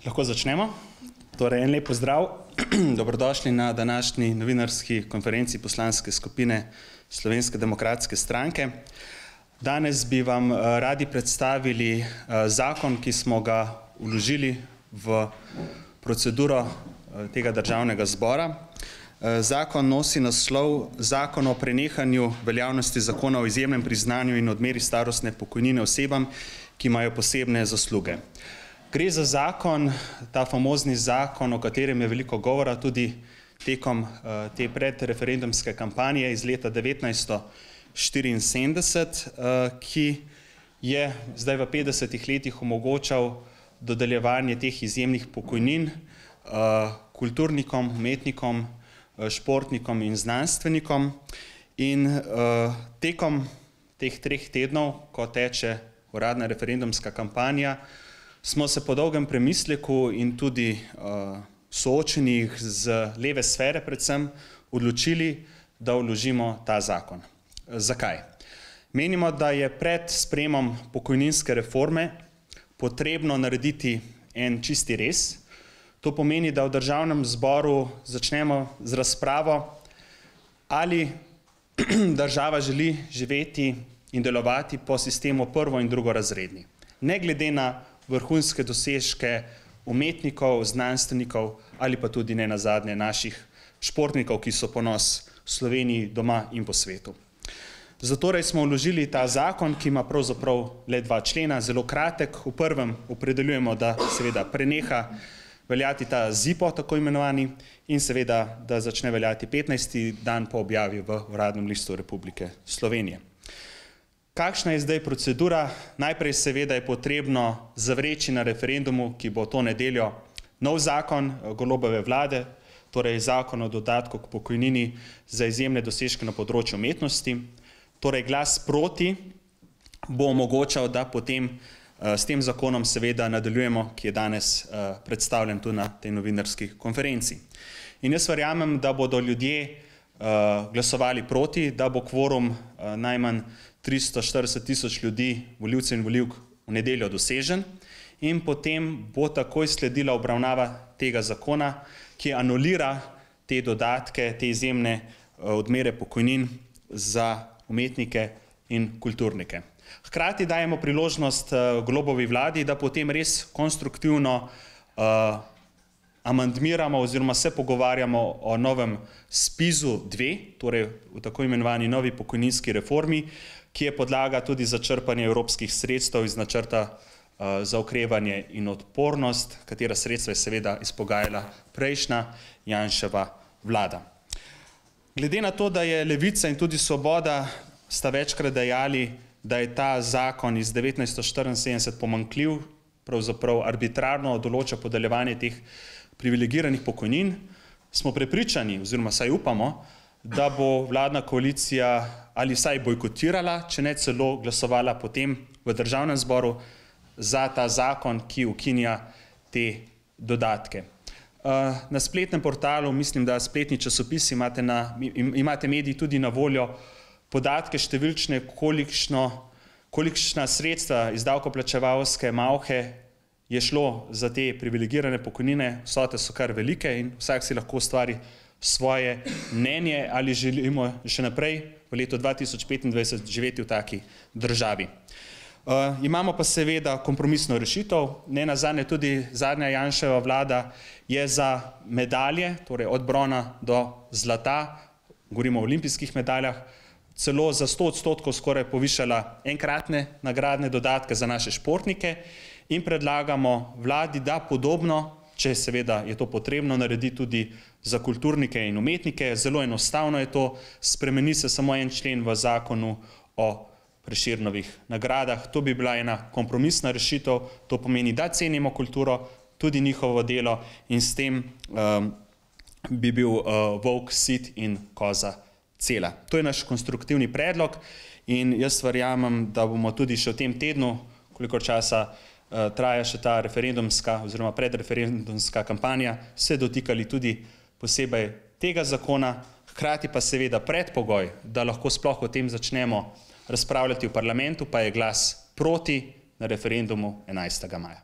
Lahko začnemo. Torej, en lep pozdrav. Dobrodošli na današnji novinarski konferenci poslanske skupine Slovenske demokratske stranke. Danes bi vam radi predstavili zakon, ki smo ga vložili v proceduro tega državnega zbora. Zakon nosi naslov Zakon o prenehanju veljavnosti zakona o izjemnem priznanju in odmeri starostne pokojnine osebam, ki imajo posebne zasluge. Gre za zakon, ta famozni zakon, o katerem je veliko govora tudi tekom te predreferendumske kampanje iz leta 1974, ki je zdaj v 50 letih omogočal dodeljevanje teh izjemnih pokojnin kulturnikom, umetnikom, športnikom in znanstvenikom. In tekom teh 3 tednov, ko teče uradna referendumska kampanja, smo se po dolgem premisleku in tudi soočenih z leve sfere predvsem odločili, da vložimo ta zakon. Zakaj? Menimo, da je pred sprejemom pokojninske reforme potrebno narediti en čisti rez. To pomeni, da v državnem zboru začnemo z razpravo, ali država želi živeti in delovati po sistemu prvo- in drugorazredni. Ne glede na vrhunske dosežke umetnikov, znanstvenikov ali pa tudi ne nazadnje naših športnikov, ki so ponos Sloveniji doma in po svetu. Zatorej smo vložili ta zakon, ki ima pravzaprav le 2 člena, zelo kratek. V prvem opredeljujemo, da seveda preneha veljati ta ZIPO, tako imenovani, in seveda, da začne veljati 15. dan po objavi v Uradnem listu Republike Slovenije. Kakšna je zdaj procedura? Najprej seveda je potrebno zavreči na referendumu, ki bo to nedeljo, nov zakon Golobove vlade, torej zakon o dodatku k pokojnini za izjemne dosežke na področju umetnosti. Torej glas proti bo omogočal, da potem s tem zakonom seveda nadaljujemo, ki je danes predstavljen tu na tej novinarski konferenci. In jaz verjamem, da bodo ljudje glasovali proti, da bo kvorum najmanj 340 tisoč ljudi, volivcev in volivk, v nedeljo dosežen, in potem bo takoj sledila obravnava tega zakona, ki anulira te dodatke, te izjemne odmere pokojnin za umetnike in kulturnike. Hkrati dajemo priložnost Golobovi vladi, da potem res konstruktivno amandmiramo oziroma se pogovarjamo o novem SPIZ-2, torej v tako imenovani novi pokojninski reformi, ki je podlaga tudi za črpanje evropskih sredstev iz načrta za okrevanje in odpornost, katera sredstva je seveda izpogajala prejšnja Janševa vlada. Glede na to, da je Levica in tudi Svoboda sta večkrat dejali, da je ta zakon iz 1974 pomanjkljiv, pravzaprav arbitrarno določa podeljevanje teh privilegiranih pokojnin, smo prepričani, oziroma saj upamo, da bo vladna koalicija ali vsaj bojkotirala, če ne celo glasovala potem v državnem zboru za ta zakon, ki ukinja te dodatke. Na spletnem portalu, mislim, da spletni časopis imate mediji tudi na voljo podatke številčne, kolikšna sredstva iz davkoplačevalske malhe je šlo za te privilegirane pokojnine. Vsote so kar velike in vsak si lahko ustvari svoje mnenje, ali želimo še naprej v letu 2025 živeti v taki državi. Imamo pa seveda kompromisno rešitev. Ne nazadnje tudi zadnja Janševa vlada je za medalje, torej od brona do zlata, govorimo o olimpijskih medaljah, celo za 100% skoraj povišala enkratne nagradne dodatke za naše športnike in predlagamo vladi, da podobno, če seveda je to potrebno, naredi tudi za kulturnike in umetnike. Zelo enostavno je to, spremeni se samo en člen v zakonu o Prešernovih nagradah. To bi bila ena kompromisna rešitev, to pomeni, da cenimo kulturo, tudi njihovo delo, in s tem bi bil volk sit in koza cela. To je naš konstruktivni predlog in jaz verjamem, da bomo tudi še v tem tednu, koliko časa traja še ta referendumska oziroma predreferendumska kampanja, se dotikali tudi posebej tega zakona, hkrati pa seveda predpogoj, da lahko sploh o tem začnemo razpravljati v parlamentu, pa je glas proti na referendumu 11. maja.